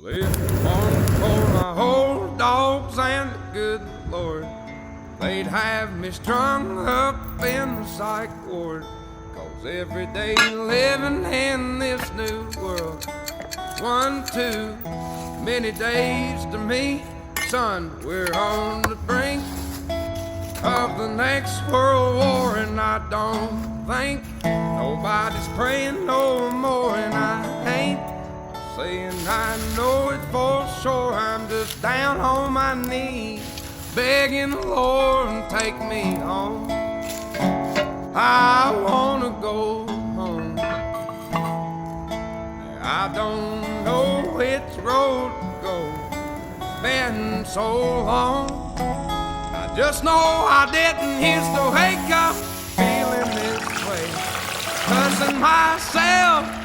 This one for my old dogs and the good Lord. They'd have me strung up in the psych ward. 'Cause every day living in this new world, one too many days to me. Son, we're on the brink of the next world war, and I don't think nobody's praying no more. And I ain't saying I know it for sure. I'm just down on my knees begging the Lord to take me home. I wanna go home. I don't know which road to go. It's been so long. I just know I didn't used to wake up feeling this way, cussing myself